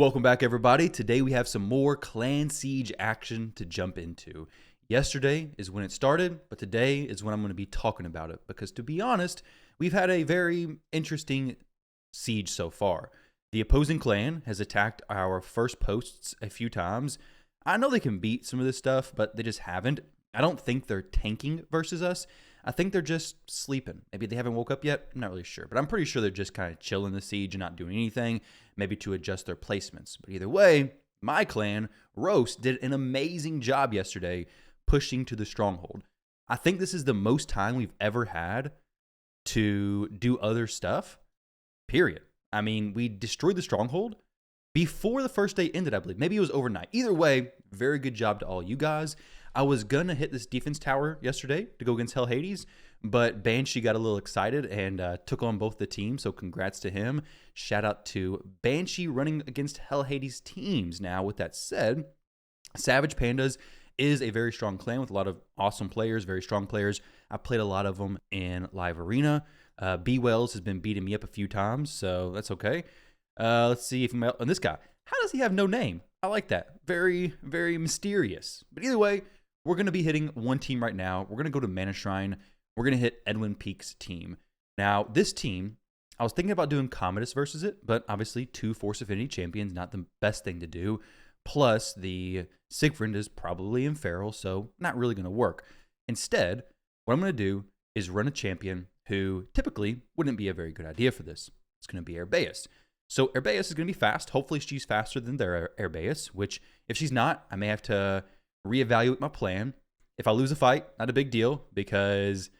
Welcome back, everybody. Today we have some more Clan Siege action to jump into. Yesterday is when it started, but today is when I'm going to be talking about it because, to be honest, we've had a very interesting siege so far. The opposing clan has attacked our first posts a few times. I know they can beat some of this stuff, but they just haven't. I don't think they're tanking versus us. I think they're just sleeping. Maybe they haven't woke up yet. I'm not really sure, but I'm pretty sure they're just kind of chilling the siege and not doing anything, maybe to adjust their placements. But either way, my clan, Roast, did an amazing job yesterday pushing to the Stronghold. I think this is the most time we've ever had to do other stuff, period. I mean, we destroyed the Stronghold before the first day ended, I believe. Maybe it was overnight. Either way, very good job to all you guys. I was going to hit this defense tower yesterday to go against Hell Hades, but Banshee got a little excited and took on both the teams, so congrats to him. Shout out to Banshee running against Hell Hades teams. Now, with that said, Savage Pandas is a very strong clan with a lot of awesome players, very strong players. I played a lot of them in live arena. B Wells has been beating me up a few times, so that's okay. Let's see if and this guy, how does he have no name? I like that. Very, very mysterious. But either way, we're going to be hitting one team right now. We're going to go to Mana Shrine. We're going to hit Edwin Peak's team. Now, this team, I was thinking about doing Commodus versus it, but obviously 2 Force Affinity champions, not the best thing to do. Plus, the Siegfried is probably in Feral, so not really going to work. Instead, what I'm going to do is run a champion who typically wouldn't be a very good idea for this. It's going to be Herbaeus. So Herbaeus is going to be fast. Hopefully, she's faster than their Herbaeus, which if she's not, I may have to reevaluate my plan. If I lose a fight, not a big deal because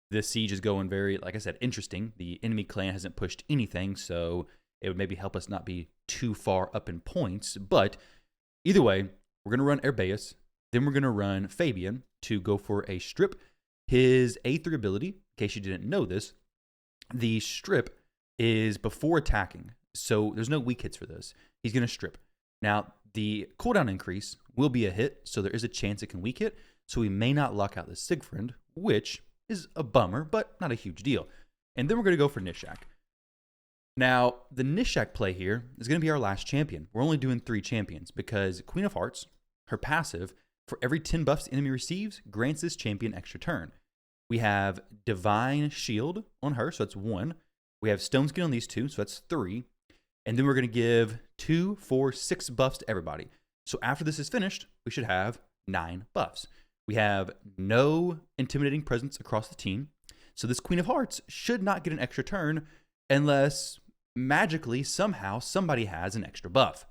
this siege is going very, like I said, interesting. The enemy clan hasn't pushed anything, so it would maybe help us not be too far up in points. But either way, we're going to run Herbaeus. Then we're going to run Fabian to go for a strip. His A3 ability, in case you didn't know this, the strip is before attacking. So there's no weak hits for this. He's going to strip. Now, the cooldown increase will be a hit, so there is a chance it can weak hit. So we may not lock out the Siegfried, which is a bummer, but not a huge deal. And then we're going to go for Nishak. Now, the Nishak play here is going to be our last champion. We're only doing 3 champions because Queen of Hearts, her passive, for every 10 buffs the enemy receives, grants this champion extra turn. We have Divine Shield on her, so that's 1. We have Stone Skin on these 2, so that's 3. And then we're going to give 2, 4, 6 buffs to everybody. So after this is finished, we should have 9 buffs. We have no intimidating presence across the team. So this Queen of Hearts should not get an extra turn unless magically, somehow, somebody has an extra buff.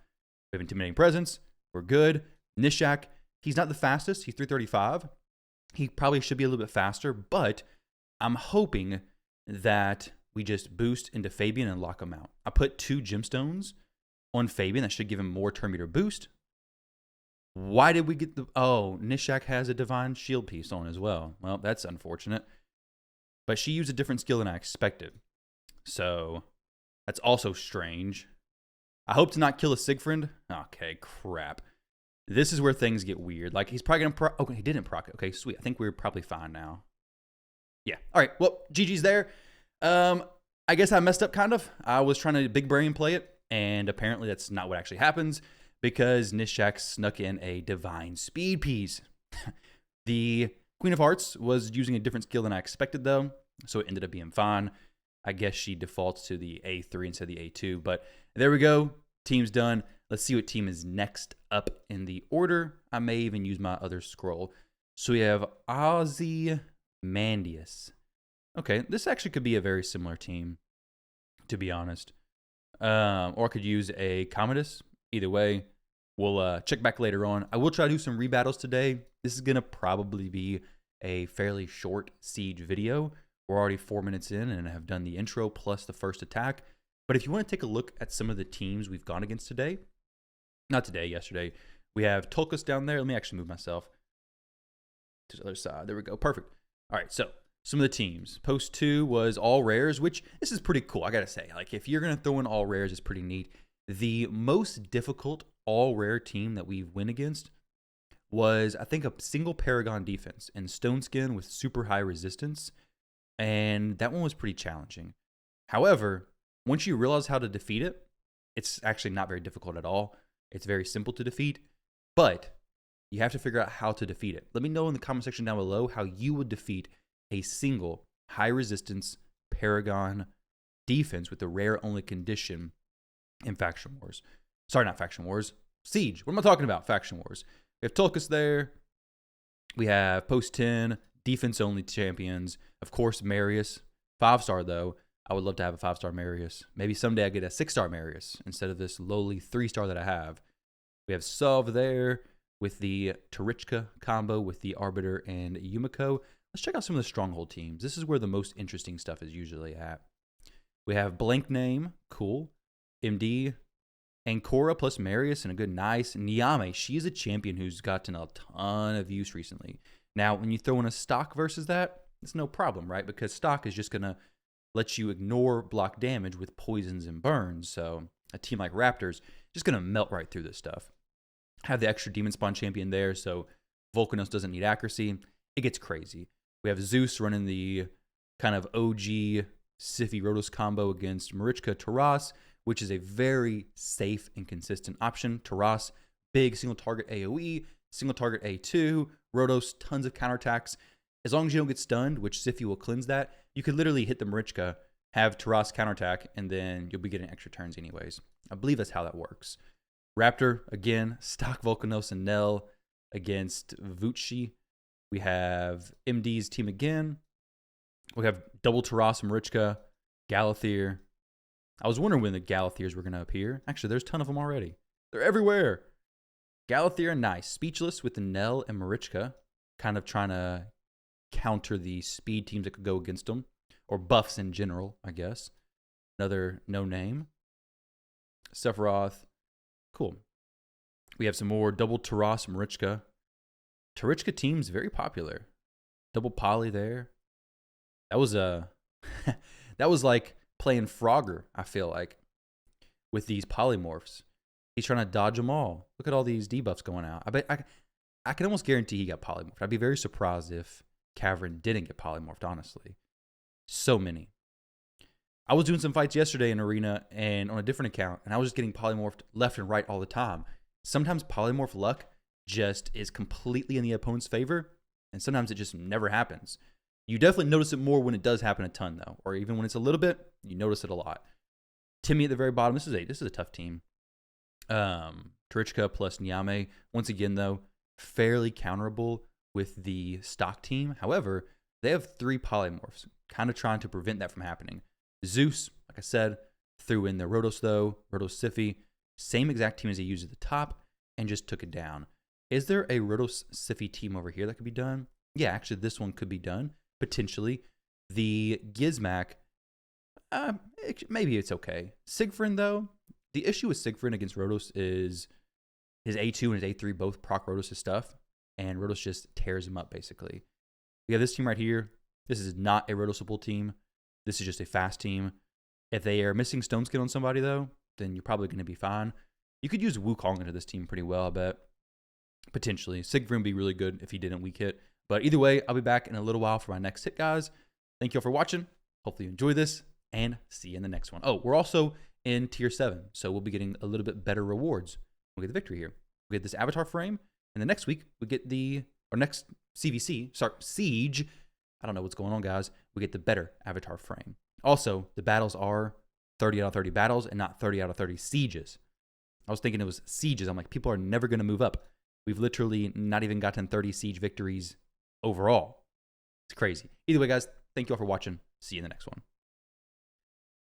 We have intimidating presence. We're good. Nishak, he's not the fastest. He's 335. He probably should be a little bit faster, but I'm hoping that we just boost into Fabian and lock him out. I put 2 gemstones on Fabian. That should give him more turn meter boost. Why did we get the... Oh, Nishak has a Divine Shield piece on as well. Well, that's unfortunate. But she used a different skill than I expected. So, that's also strange. I hope to not kill a Siegfried. Okay, crap. This is where things get weird. Like, he's probably going to proc... Okay, he didn't proc it. Okay, sweet. I think we're probably fine now. Yeah. All right, well, GG's there. I guess I messed up kind of. I was trying to big brain play it, and apparently that's not what actually happens because Nishak snuck in a Divine Speed piece. The Queen of Hearts was using a different skill than I expected, though, so it ended up being fine. I guess she defaults to the A3 instead of the A2, but there we go. Team's done. Let's see what team is next up in the order. I may even use my other scroll. So we have Ozymandias. Okay, this actually could be a very similar team, to be honest. Or I could use a Commodus. Either way, we'll check back later on. I will try to do some rebattles today. This is going to probably be a fairly short siege video. We're already 4 minutes in and have done the intro plus the first attack. But if you want to take a look at some of the teams we've gone against today, not today, yesterday, we have Tulkas down there. Let me actually move myself to the other side. There we go. Perfect. All right, so some of the teams. Post 2 was all rares, which this is pretty cool, I gotta say. Like, if you're gonna throw in all rares, it's pretty neat. The most difficult all rare team that we went against was, I think, a single Paragon defense and Stone Skin with super high resistance, and that one was pretty challenging. However, once you realize how to defeat it, It's actually not very difficult at all. It's very simple to defeat, but you have to figure out how to defeat it. Let me know in the comment section down below how you would defeat a single high resistance Paragon defense with the rare only condition in Faction Wars. Sorry, not Faction Wars. Siege. What am I talking about? Faction Wars. We have Tulkas there. We have post 10 defense only champions. Of course, Marius. 5-star though. I would love to have a 5-star Marius. Maybe someday I get a 6-star Marius instead of this lowly 3-star that I have. We have Sov there with the Tarichka combo with the Arbiter and Yumiko. Let's check out some of the Stronghold teams. This is where the most interesting stuff is usually at. We have Blank Name, cool. MD, Ancora plus Marius, and a good nice Niame. She is a champion who's gotten a ton of use recently. Now, when you throw in a stock versus that, it's no problem, right? Because stock is just going to let you ignore block damage with poisons and burns. So a team like Raptors just going to melt right through this stuff. Have the extra Demon Spawn champion there, so Volcanos doesn't need accuracy. It gets crazy. We have Zeus running the kind of OG Siphi Rotos combo against Marichka Taras, which is a very safe and consistent option. Taras, big single target AoE, single target A2, Rotos, tons of counterattacks. As long as you don't get stunned, which Siphi will cleanse that, you could literally hit the Marichka, have Taras counterattack, and then you'll be getting extra turns anyways. I believe that's how that works. Raptor, again, stock Volcanos and Nell against Vucci. We have MD's team again. We have double Taras and Marichka, Galathier. I was wondering when the Galathiers were going to appear. Actually, there's a ton of them already. They're everywhere. Galathier, nice. Speechless with the Nell and Marichka, kind of trying to counter the speed teams that could go against them, or buffs in general, I guess. Another no name. Sephiroth. Cool. We have some more double Taras and Marichka. Tarichka team's very popular. Double Poly there. That was that was like playing Frogger, I feel like, with these polymorphs. He's trying to dodge them all. Look at all these debuffs going out. I can almost guarantee he got polymorphed. I'd be very surprised if Cavern didn't get polymorphed, honestly. So many. I was doing some fights yesterday in Arena and on a different account, and I was just getting polymorphed left and right all the time. Sometimes polymorph luck just is completely in the opponent's favor, and sometimes it just never happens. You definitely notice it more when it does happen a ton, though, or even when it's a little bit, you notice it a lot. Timmy at the very bottom. This is a tough team. Tarichka plus Niame. Once again, though, fairly counterable with the stock team. However, they have 3 polymorphs, kind of trying to prevent that from happening. Zeus, like I said, threw in the Rotos, though. Rotos Siphi, same exact team as he used at the top, and just took it down. Is there a Rotos Siphi team over here that could be done? Yeah, actually, this one could be done, potentially. The Gizmac, maybe it's okay. Siegfried, though, the issue with Siegfried against Rotos is his A2 and his A3 both proc Rotos' stuff, and Rotos just tears him up, basically. We have this team right here. This is not a Rotosable team. This is just a fast team. If they are missing Stone Skin on somebody, though, then you're probably going to be fine. You could use Wukong into this team pretty well, I bet. Potentially. Siegfried would be really good if he didn't weak hit. But either way, I'll be back in a little while for my next hit, guys. Thank you all for watching. Hopefully you enjoy this, and see you in the next one. Oh, we're also in Tier 7, so we'll be getting a little bit better rewards. We'll get the victory here. We get this avatar frame, and the next week, we get our next Siege. I don't know what's going on, guys. We get the better avatar frame. Also, the battles are 30 out of 30 battles and not 30 out of 30 sieges. I was thinking it was sieges. I'm like, people are never going to move up. We've literally not even gotten 30 siege victories overall. It's crazy. Either way, guys, thank you all for watching. See you in the next one.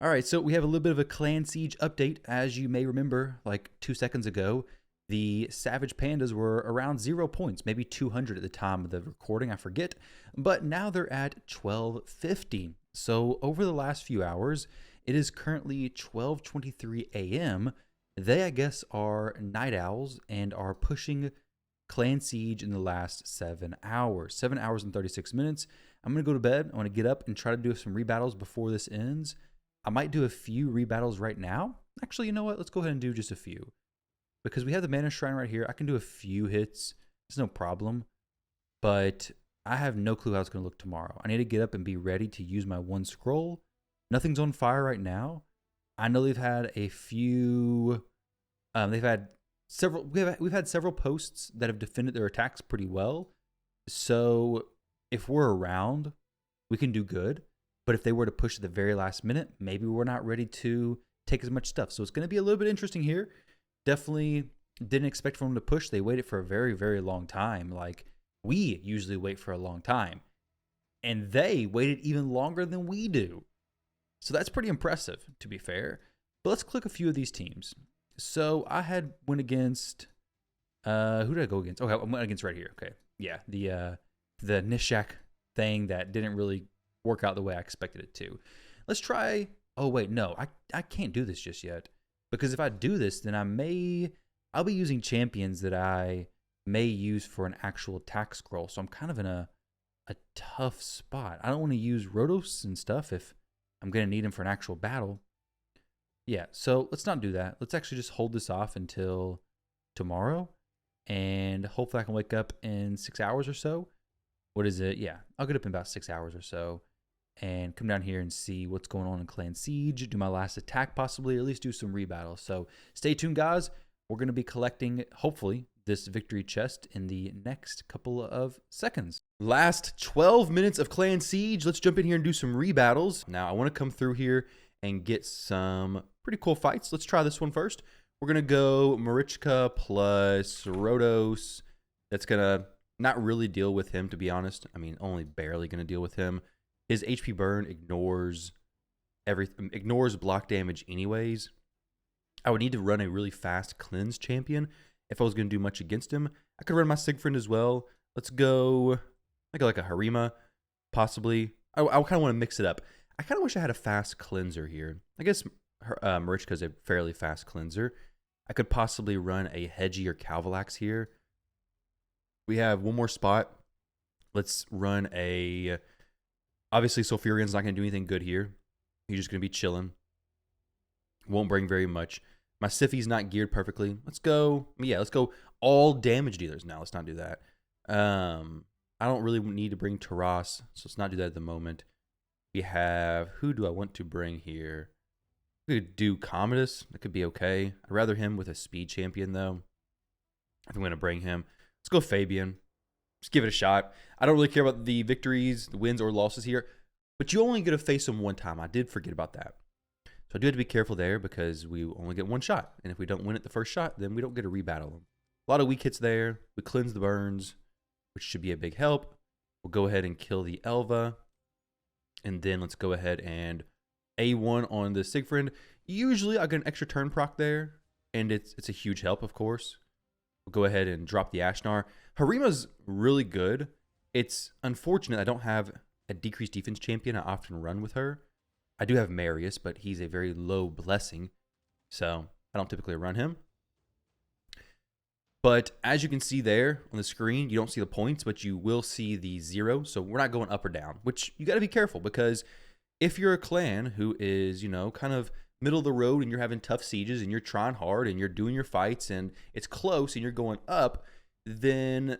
All right, so we have a little bit of a Clan Siege update. As you may remember, like 2 seconds ago, the Savage Pandas were around 0 points, maybe 200 at the time of the recording, I forget. But now they're at 1250. So over the last few hours, it is currently 12:23 a.m. They, I guess, are night owls and are pushing Clan Siege in the last 7 hours. 7 hours and 36 minutes. I'm going to go to bed. I want to get up and try to do some rebattles before this ends. I might do a few rebattles right now. Actually, you know what? Let's go ahead and do just a few. Because we have the Mana Shrine right here. I can do a few hits. It's no problem. But I have no clue how it's going to look tomorrow. I need to get up and be ready to use my 1 scroll. Nothing's on fire right now. I know they've had a few. They've had several. We've had several posts that have defended their attacks pretty well. So if we're around, we can do good. But if they were to push at the very last minute, maybe we're not ready to take as much stuff. So it's going to be a little bit interesting here. Definitely didn't expect for them to push. They waited for a very, very long time. Like we usually wait for a long time. And they waited even longer than we do. So that's pretty impressive, to be fair. But let's click a few of these teams. So I had went against who did I go against? Okay, I went against right here. Okay. Yeah, the Nishak thing that didn't really work out the way I expected it to. Let's try. Oh wait, no, I can't do this just yet, because if I do this, then I'll be using champions that I may use for an actual attack scroll. So I'm kind of in a tough spot. I don't want to use Rotos and stuff if I'm gonna need them for an actual battle. Yeah, so let's not do that. Let's actually just hold this off until tomorrow, and hopefully I can wake up in 6 hours or so. What is it? Yeah, I'll get up in about 6 hours or so and come down here and see what's going on in Clan Siege, do my last attack possibly, or at least do some rebattles. So stay tuned, guys. We're going to be collecting, hopefully, this victory chest in the next couple of seconds. Last 12 minutes of Clan Siege. Let's jump in here and do some rebattles. Now, I want to come through here and get some pretty cool fights. Let's try this one first. We're going to go Marichka plus Rotos. That's going to not really deal with him, to be honest. I mean, only barely going to deal with him. His HP burn ignores everything, ignores block damage anyways. I would need to run a really fast cleanse champion if I was going to do much against him. I could run my Siegfried as well. Let's go like a Harima, possibly. I kind of want to mix it up. I kind of wish I had a fast cleanser here. I guess Marichka is a fairly fast cleanser. I could possibly run a Hedgie or Calvalax here. We have one more spot. Let's run a... Obviously, Sulfurion's not going to do anything good here. He's just going to be chilling. Won't bring very much. My Siphi's not geared perfectly. Let's go all damage dealers now. Let's not do that. I don't really need to bring Taras, so let's not do that at the moment. We have... Who do I want to bring here? We could do Commodus. That could be okay. I'd rather him with a speed champion, though, if I'm going to bring him. Let's go Fabian. Just give it a shot. I don't really care about the victories, the wins, or losses here, but you only get to face him one time. I did forget about that. So I do have to be careful there because we only get one shot. And if we don't win it the first shot, then we don't get to rebattle him. A lot of weak hits there. We cleanse the burns, which should be a big help. We'll go ahead and kill the Elva. And then let's go ahead and A1 on the Siegfried. Usually I get an extra turn proc there, and it's a huge help, of course. We'll go ahead and drop the Ashnar. Harima's really good. It's unfortunate I don't have a decreased defense champion. I often run with her. I do have Marius, but he's a very low blessing, so I don't typically run him. But as you can see there on the screen, you don't see the points, but you will see the 0. So we're not going up or down, which you got to be careful, because if you're a clan who is, kind of middle of the road and you're having tough sieges and you're trying hard and you're doing your fights and it's close and you're going up, then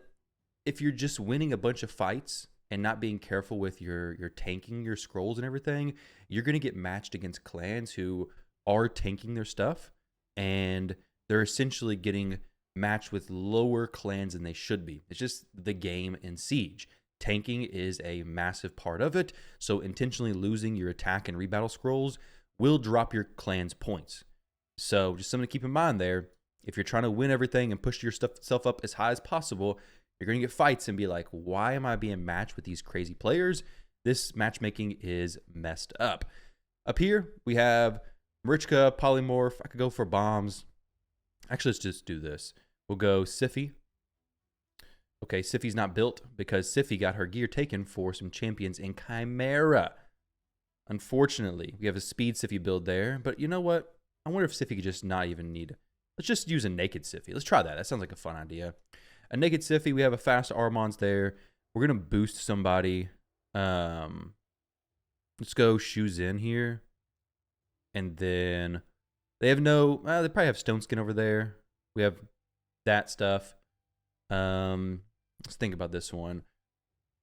if you're just winning a bunch of fights and not being careful with your tanking, your scrolls and everything, you're going to get matched against clans who are tanking their stuff, and they're essentially getting matched with lower clans than they should be. It's just the game in Siege. Tanking is a massive part of it, so intentionally losing your attack and rebattle scrolls will drop your clan's points. So just something to keep in mind there. If you're trying to win everything and push yourself up as high as possible, you're going to get fights and be like, why am I being matched with these crazy players? This matchmaking is messed up. Up here, we have Marichka, Polymorph. I could go for bombs. Actually, let's just do this. We'll go Siphi. Okay, Siphi's not built because Siphi got her gear taken for some champions in Chimera. Unfortunately, we have a speed Siphi build there, but you know what? I wonder if Siphi could just not even need... Let's just use a naked Siphi. Let's try that. That sounds like a fun idea. A naked Siphi, we have a fast Armons there. We're going to boost somebody. Let's go Shuzin here. And then they have no... they probably have Stone Skin over there. We have that stuff. Let's think about this one.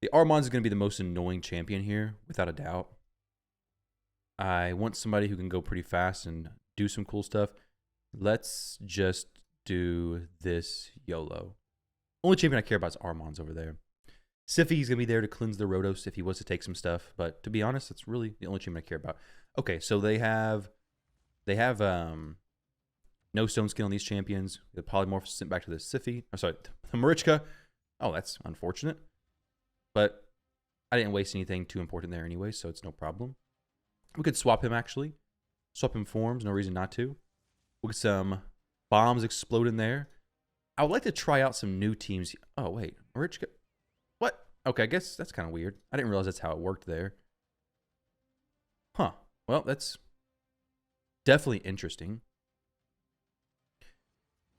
The Armons is going to be the most annoying champion here, without a doubt. I want somebody who can go pretty fast and do some cool stuff. Let's just do this YOLO. Only champion I care about is Armand's over there. Siffi's going to be there to cleanse the Rotos if he was to take some stuff. But to be honest, that's really the only champion I care about. Okay, so they have no stone skin on these champions. The polymorph sent back to the Siffi. Or sorry, the Marichka. Oh, that's unfortunate. But I didn't waste anything too important there anyway, so it's no problem. We could swap him, actually. Swap him forms. No reason not to. We'll get some bombs explode in there. I would like to try out some new teams. Oh, wait. Marichka. What? Okay, I guess that's kind of weird. I didn't realize that's how it worked there. Huh. Well, that's definitely interesting.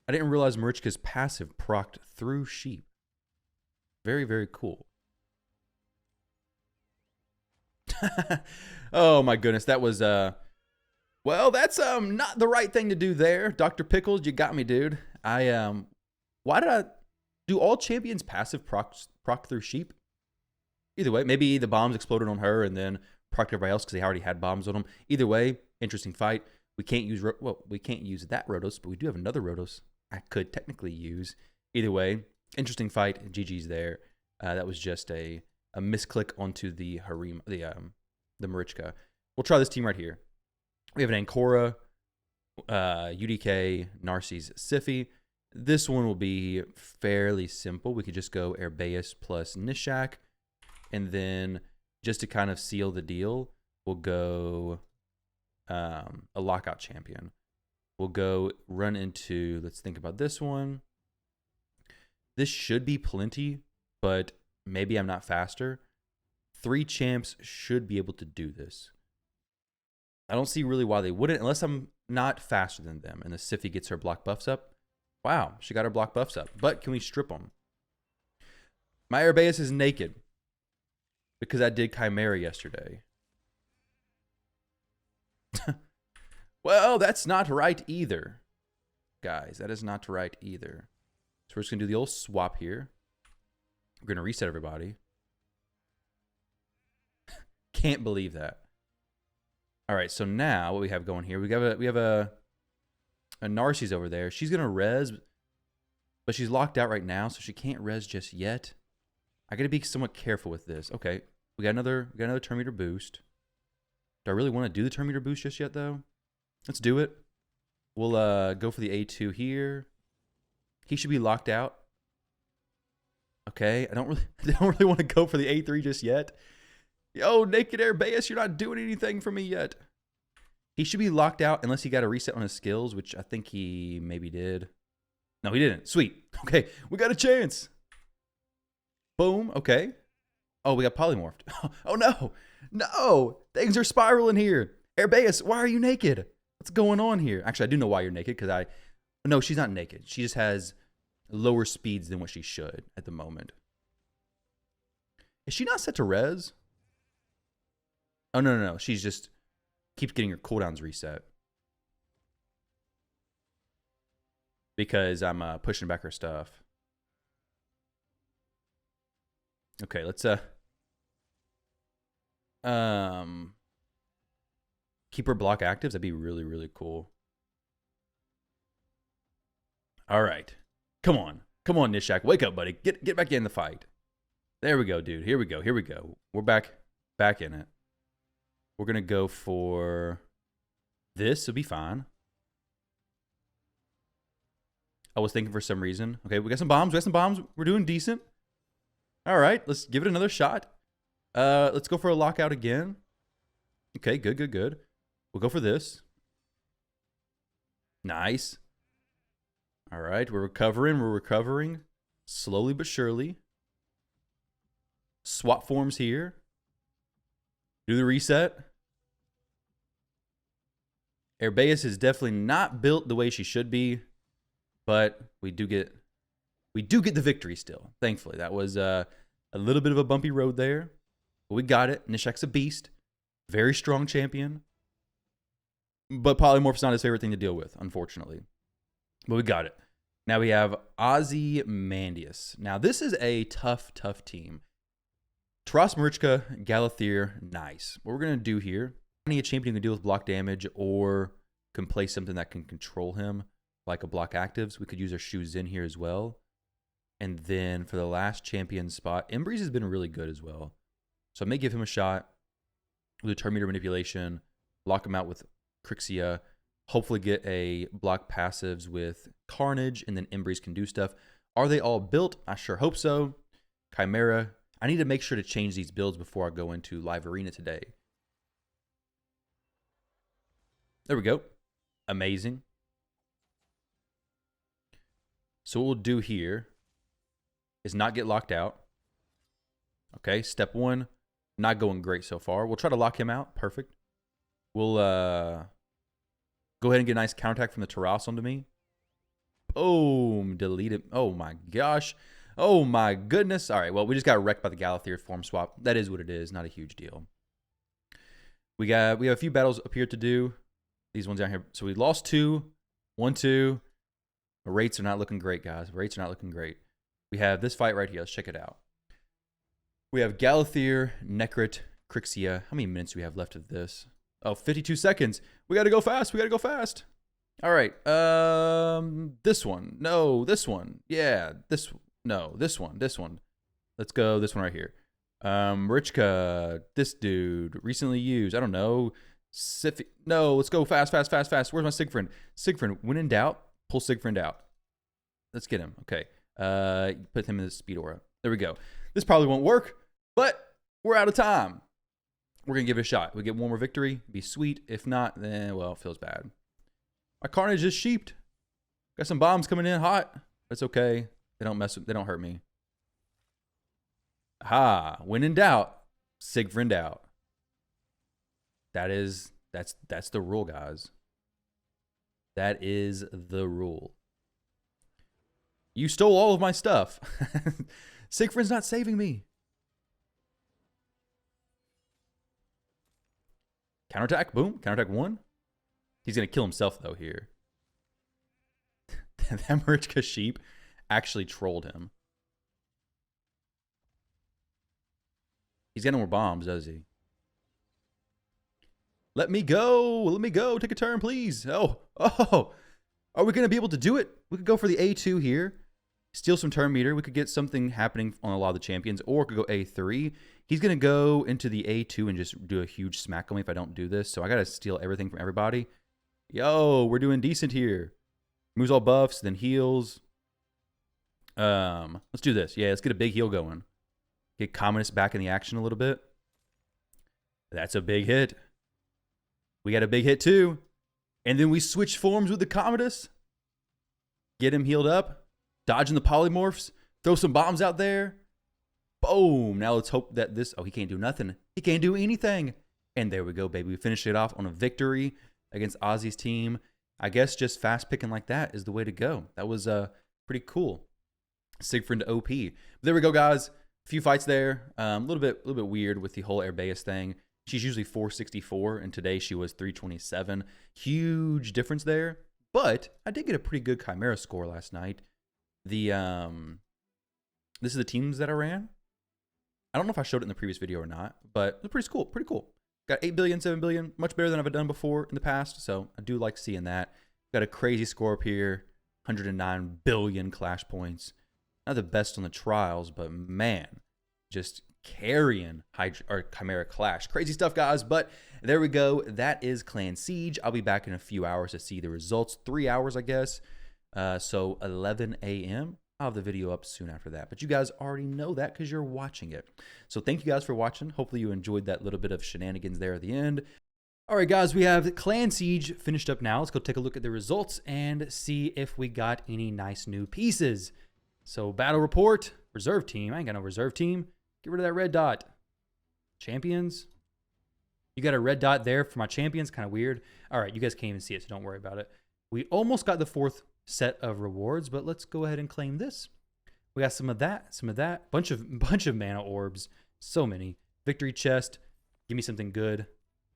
I didn't realize Marichka's passive procced through sheep. Very, very cool. Oh my goodness, that was well, that's not the right thing to do there. Dr. Pickles, you got me, dude. Why did I do all champions passive proc through sheep? Either way, maybe the bombs exploded on her and then procced everybody else because they already had bombs on them. Either way, interesting fight. We can't use we can't use that Rotos, but we do have another Rotos I could technically use. Either way, interesting fight. GG's there. That was just a misclick onto the Harem, the Marichka. We'll try this team right here. We have an Ancora, UDK, Narcisse, Siffi. This one will be fairly simple. We could just go Herbaeus plus Nishak. And then just to kind of seal the deal, we'll go a lockout champion. We'll go run into, let's think about this one. This should be plenty, but maybe I'm not faster. 3 champs should be able to do this. I don't see really why they wouldn't, unless I'm not faster than them. And the Siffi gets her block buffs up. Wow, she got her block buffs up. But can we strip them? My Herbaeus is naked because I did Chimera yesterday. Well, that's not right either. Guys, that is not right either. So we're just going to do the old swap here. We're going to reset everybody. Can't believe that. All right, so now what we have going here, we have a Narcisse over there. She's going to res, but she's locked out right now, so she can't res just yet. I got to be somewhat careful with this. Okay, we got another turn meter boost. Do I really want to do the turn meter boost just yet, though? Let's do it. We'll go for the A2 here. He should be locked out. Okay, I don't really want to go for the A3 just yet. Yo, Naked Herbaeus, you're not doing anything for me yet. He should be locked out unless he got a reset on his skills, which I think he maybe did. No, he didn't. Sweet. Okay, we got a chance. Boom. Okay. Oh, we got polymorphed. Oh, no. No. Things are spiraling here. Herbaeus, why are you naked? What's going on here? Actually, I do know why you're naked because no, she's not naked. She just has lower speeds than what she should at the moment. Is she not set to res? Oh, no. She's just keeps getting her cooldowns reset. Because I'm pushing back her stuff. Okay, let's keep her block actives. That'd be really, really cool. All right. Come on, Nishak. Wake up, buddy. Get back in the fight. There we go, dude. Here we go. We're back in it. We're going to go for this. It'll be fine. I was thinking for some reason. Okay, we got some bombs. We're doing decent. All right, let's give it another shot. Let's go for a lockout again. Okay, good. We'll go for this. Nice. All right, we're recovering. Slowly but surely. Swap forms here. Do the reset. Herbaeus is definitely not built the way she should be, but we do get the victory still. Thankfully, that was a little bit of a bumpy road there, but we got it. Nishak's a beast, very strong champion, but polymorph's not his favorite thing to deal with, unfortunately. But we got it. Now we have Ozymandias. Now this is a tough team. Taras Marichka, Galathir, nice. What we're going to do here need a champion who can deal with block damage or can play something that can control him, like a block actives. We could use our shoes in here as well. And then for the last champion spot, Embreeze has been really good as well. So I may give him a shot with a turn meter manipulation, lock him out with Crixia, hopefully get a block passives with Carnage, and then Embreeze can do stuff. Are they all built? I sure hope so. Chimera. I need to make sure to change these builds before I go into live arena today. There we go. Amazing. So what we'll do here is not get locked out. Okay, step one, not going great so far. We'll try to lock him out. Perfect. We'll go ahead and get a nice counterattack from the Taras onto me. Boom, delete it. Oh my gosh. Oh my goodness. All right, well, we just got wrecked by the Galathier form swap. That is what it is, not a huge deal. We have a few battles up here to do. These ones down here. So we lost 2, 1, 2. The rates are not looking great, guys. Rates are not looking great. We have this fight right here. Let's check it out. We have Galathier, Necrit, Crixia. How many minutes do we have left of this? Oh, 52 seconds. We got to go fast. We got to go fast. All right. This one. No, this one. Yeah, this. No, this one. This one. Let's go this one right here. Richka, this dude, recently used. I don't know. No, let's go fast, fast, fast, fast. Where's my Sigfried? Sigfried, when in doubt, pull Sigfried out. Let's get him. Okay. Put him in the speed aura. There we go. This probably won't work, but we're out of time. We're going to give it a shot. We get one more victory. Be sweet. If not, then, well, it feels bad. My Carnage is sheeped. Got some bombs coming in hot. That's okay. They don't mess with, they don't hurt me. Ha. When in doubt, Sigfried out. That's the rule, guys. That is the rule. You stole all of my stuff. Sigfrid's not saving me. Counterattack, boom. Counterattack 1. He's going to kill himself, though, here. That Marichka sheep actually trolled him. He's got no more bombs, does he? Let me go. Let me go. Take a turn, please. Oh. Are we going to be able to do it? We could go for the A2 here. Steal some turn meter. We could get something happening on a lot of the champions. Or could go A3. He's going to go into the A2 and just do a huge smack on me if I don't do this. So I got to steal everything from everybody. Yo, we're doing decent here. Moves all buffs, then heals. Let's do this. Yeah, let's get a big heal going. Get Commodus back in the action a little bit. That's a big hit. We got a big hit too. And then we switch forms with the Commodus. Get him healed up. Dodging the polymorphs. Throw some bombs out there. Boom. Now let's hope that this... Oh, he can't do nothing. He can't do anything. And there we go, baby. We finished it off on a victory against Ozzy's team. I guess just fast picking like that is the way to go. That was pretty cool. Sigfried OP. But there we go, guys. A few fights there. A little bit weird with the whole Herbaeus thing. She's usually 464, and today she was 327. Huge difference there. But I did get a pretty good Chimera score last night. This is the teams that I ran. I don't know if I showed it in the previous video or not, but it's pretty cool. Pretty cool. Got 8 billion, 7 billion, much better than I've done before in the past. So I do like seeing that. Got a crazy score up here, 109 billion clash points. Not the best on the trials, but man, just carrying Chimera Clash. Crazy stuff, guys. But there we go. That is Clan Siege. I'll be back in a few hours to see the results. 3 hours, I guess. So 11 a.m. I'll have the video up soon after that. But you guys already know that because you're watching it. So thank you guys for watching. Hopefully you enjoyed that little bit of shenanigans there at the end. All right, guys, we have Clan Siege finished up now. Let's go take a look at the results and see if we got any nice new pieces. So battle report, reserve team. I ain't got no reserve team. Get rid of that red dot. Champions. You got a red dot there for my champions. Kind of weird. All right, you guys can't even see it, so don't worry about it. We almost got the 4th set of rewards, but let's go ahead and claim this. We got some of that. Bunch of mana orbs. So many. Victory chest. Give me something good.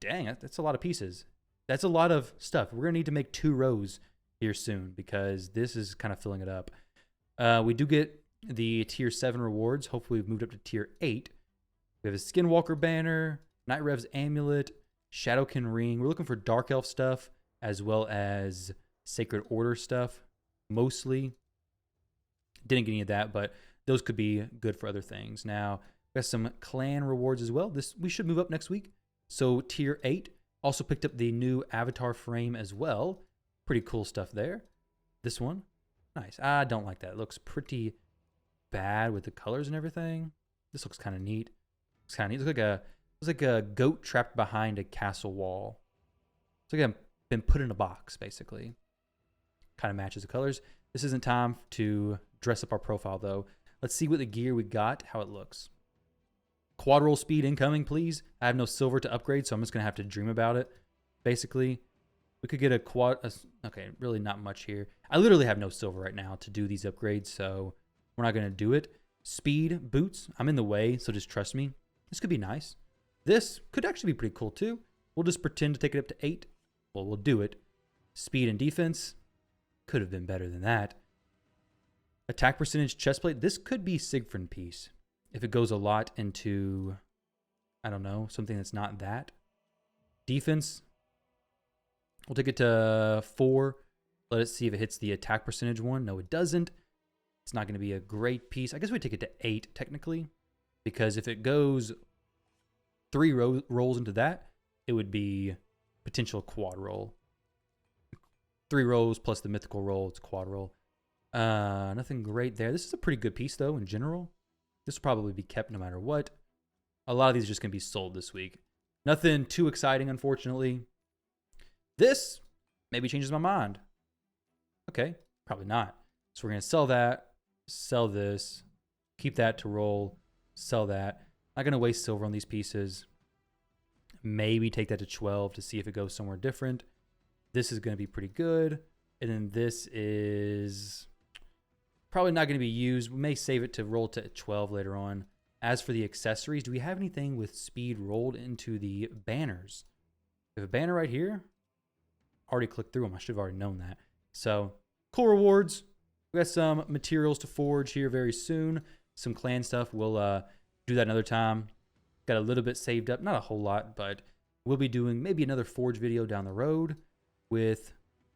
Dang, that's a lot of pieces. That's a lot of stuff. We're going to need to make 2 rows here soon because this is kind of filling it up. We do get the tier 7 rewards. Hopefully we've moved up to tier 8. We have a Skinwalker banner, Night Rev's amulet, Shadowkin Ring. We're looking for Dark Elf stuff as well as Sacred Order stuff, mostly. Didn't get any of that, but those could be good for other things. Now, we got some clan rewards as well. We should move up next week. So tier 8. Also picked up the new avatar frame as well. Pretty cool stuff there. This one, nice. I don't like that. It looks pretty bad with the colors and everything. This looks kind of neat. It's kind of neat. It looks like a goat trapped behind a castle wall. It's like I've been put in a box, basically. Kind of matches the colors. This isn't time to dress up our profile, though. Let's see what the gear we got, how it looks. Quad roll speed incoming, please. I have no silver to upgrade, so I'm just going to have to dream about it, basically. We could get a quad... Okay, really not much here. I literally have no silver right now to do these upgrades, so we're not going to do it. Speed, boots. I'm in the way, so just trust me. This could be nice. This could actually be pretty cool, too. We'll just pretend to take it up to 8. Well, we'll do it. Speed and defense. Could have been better than that. Attack percentage, chestplate. This could be Siegfried piece. If it goes a lot into, I don't know, something that's not that. Defense. We'll take it to 4. Let us see if it hits the attack percentage one. No, it doesn't. It's not going to be a great piece. I guess we take it to 8, technically. Because if it goes 3 rolls into that, it would be potential quad roll. 3 rolls plus the mythical roll, it's quad roll. Nothing great there. This is a pretty good piece, though, in general. This will probably be kept no matter what. A lot of these are just going to be sold this week. Nothing too exciting, unfortunately. This maybe changes my mind. Okay, probably not. So we're going to sell that, sell this, keep that to roll, sell that. Not going to waste silver on these pieces. Maybe take that to 12 to see if it goes somewhere different. This is going to be pretty good. And then this is probably not going to be used. We may save it to roll to 12 later on. As for the accessories, do we have anything with speed rolled into the banners? We have a banner right here. Already clicked through them. I should have already known that. So, cool rewards. We got some materials to forge here very soon. Some clan stuff. We'll do that another time. Got a little bit saved up. Not a whole lot, but we'll be doing maybe another forge video down the road with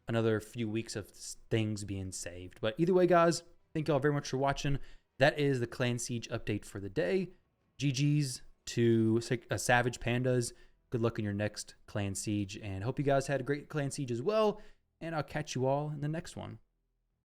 another few weeks of things being saved. But either way, guys, thank y'all very much for watching. That is the Clan Siege update for the day. GG's to Savage Pandas. Good luck in your next Clan Siege, and hope you guys had a great Clan Siege as well. And I'll catch you all in the next one.